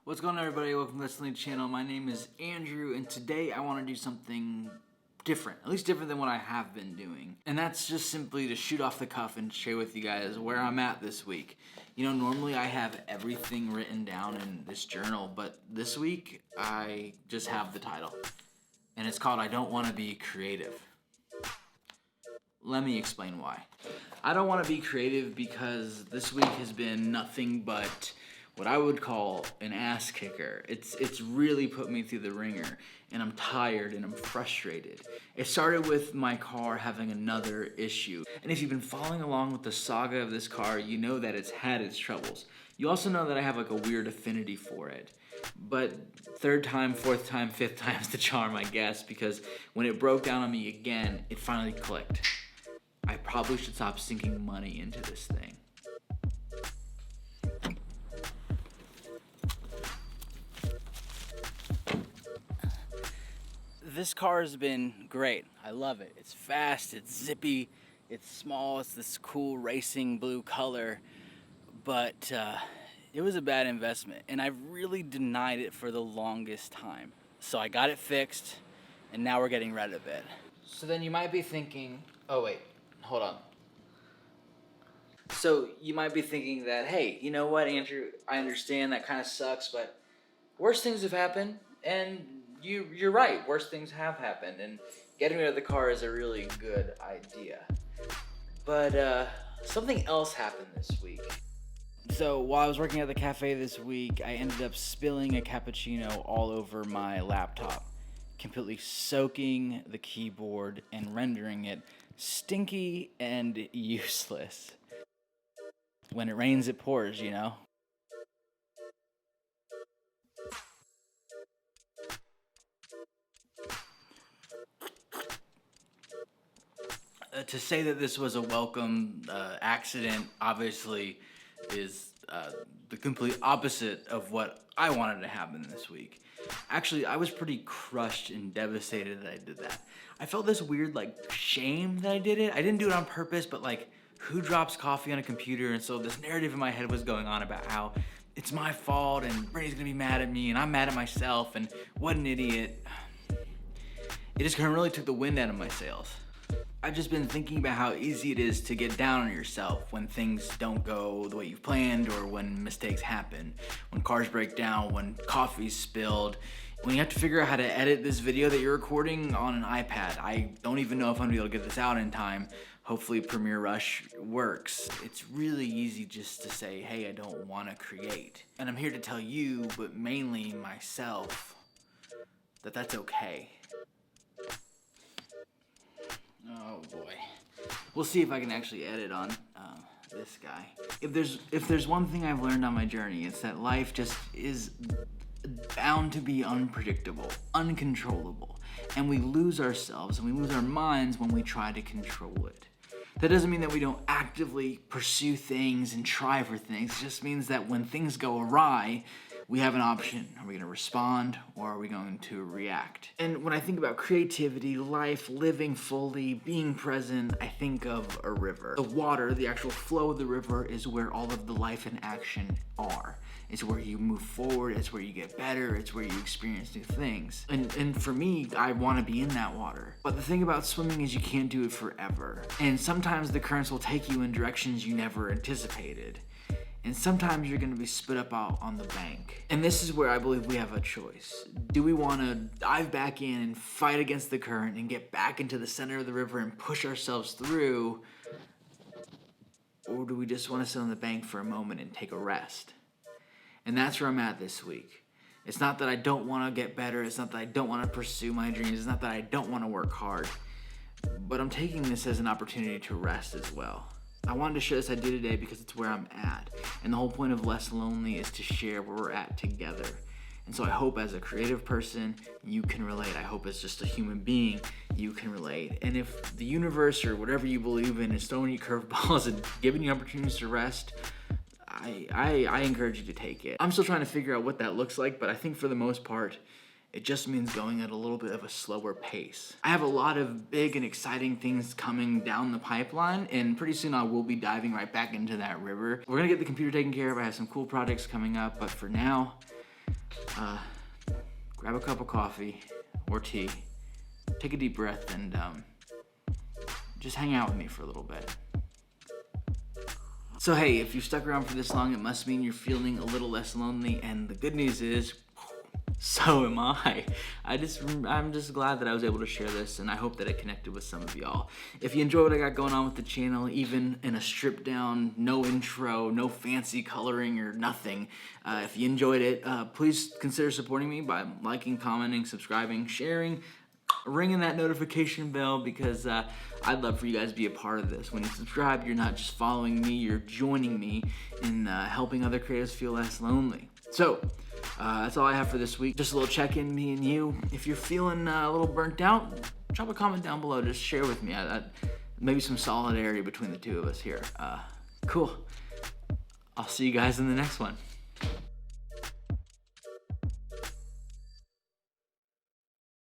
What's going on, everybody? Welcome to the Listening Channel. My name is Andrew, and today I want to do something different, at least different than what I have been doing. And that's just simply to shoot off the cuff and share with you guys where I'm at this week. You know, normally I have everything written down in this journal, but this week I just have the title. And it's called I Don't Want to Be Creative. Let me explain why. I don't want to be creative because this week has been nothing but what I would call an ass kicker. It's really put me through the ringer, and I'm tired and I'm frustrated. It started with my car having another issue. And if you've been following along with the saga of this car, you know that it's had its troubles. You also know that I have like a weird affinity for it. But third time, fourth time, fifth time's the charm, I guess, because when it broke down on me again, it finally clicked. I probably should stop sinking money into this thing. This car has been great. I love it. It's fast, it's zippy, it's small, it's this cool racing blue color, but it was a bad investment, and I've really denied it for the longest time. So I got it fixed, and now we're getting rid of it. So then you might be thinking, oh wait, hold on. So you might be thinking that, hey, you know what, Andrew, I understand that kind of sucks, but worse things have happened, and you're right, worse things have happened, and getting rid of the car is a really good idea. But something else happened this week. So while I was working at the cafe this week, I ended up spilling a cappuccino all over my laptop, completely soaking the keyboard and rendering it stinky and useless. When it rains, it pours, you know? To say that this was a welcome accident obviously is the complete opposite of what I wanted to happen this week. Actually, I was pretty crushed and devastated that I did that. I felt this weird shame that I did it. I didn't do it on purpose, but who drops coffee on a computer? And so this narrative in my head was going on about how it's my fault and Brittany's gonna be mad at me and I'm mad at myself and what an idiot. It just really took the wind out of my sails. I've just been thinking about how easy it is to get down on yourself when things don't go the way you've planned, or when mistakes happen, when cars break down, when coffee's spilled, when you have to figure out how to edit this video that you're recording on an iPad. I don't even know if I'm gonna be able to get this out in time. Hopefully Premiere Rush works. It's really easy just to say, hey, I don't wanna create. And I'm here to tell you, but mainly myself, that that's okay. Oh boy. We'll see if I can actually edit on this guy. If there's one thing I've learned on my journey, it's that life just is bound to be unpredictable, uncontrollable, and we lose ourselves and we lose our minds when we try to control it. That doesn't mean that we don't actively pursue things and try for things. It just means that when things go awry, we have an option. Are we going to respond, or are we going to react? And when I think about creativity, life, living fully, being present, I think of a river. The water, the actual flow of the river, is where all of the life and action are. It's where you move forward, it's where you get better, it's where you experience new things. And for me, I want to be in that water. But the thing about swimming is you can't do it forever. And sometimes the currents will take you in directions you never anticipated. And sometimes you're gonna be spit up out on the bank. And this is where I believe we have a choice. Do we wanna dive back in and fight against the current and get back into the center of the river and push ourselves through? Or do we just wanna sit on the bank for a moment and take a rest? And that's where I'm at this week. It's not that I don't wanna get better, it's not that I don't wanna pursue my dreams, it's not that I don't wanna work hard, but I'm taking this as an opportunity to rest as well. I wanted to share this idea today because it's where I'm at. And the whole point of Less Lonely is to share where we're at together. And so I hope as a creative person, you can relate. I hope as just a human being, you can relate. And if the universe or whatever you believe in is throwing you curveballs and giving you opportunities to rest, I encourage you to take it. I'm still trying to figure out what that looks like, but I think for the most part, It just means going at a little bit of a slower pace. I have a lot of big and exciting things coming down the pipeline, and pretty soon I will be diving right back into that river. We're gonna get the computer taken care of. I have some cool projects coming up, but for now, grab a cup of coffee or tea, take a deep breath, and just hang out with me for a little bit. So hey, if you stuck around for this long, it must mean you're feeling a little less lonely, and the good news is, so am I. I'm just glad that I was able to share this, and I hope that it connected with some of y'all. If you enjoy what I got going on with the channel, even in a stripped down, no intro, no fancy coloring or nothing, if you enjoyed it, please consider supporting me by liking, commenting, subscribing, sharing, ringing that notification bell, because I'd love for you guys to be a part of this. When you subscribe, you're not just following me, you're joining me in helping other creatives feel less lonely. So that's all I have for this week. Just a little check-in, me and you. If you're feeling a little burnt out, drop a comment down below. Just share with me. Maybe some solidarity between the two of us here. Cool. I'll see you guys in the next one.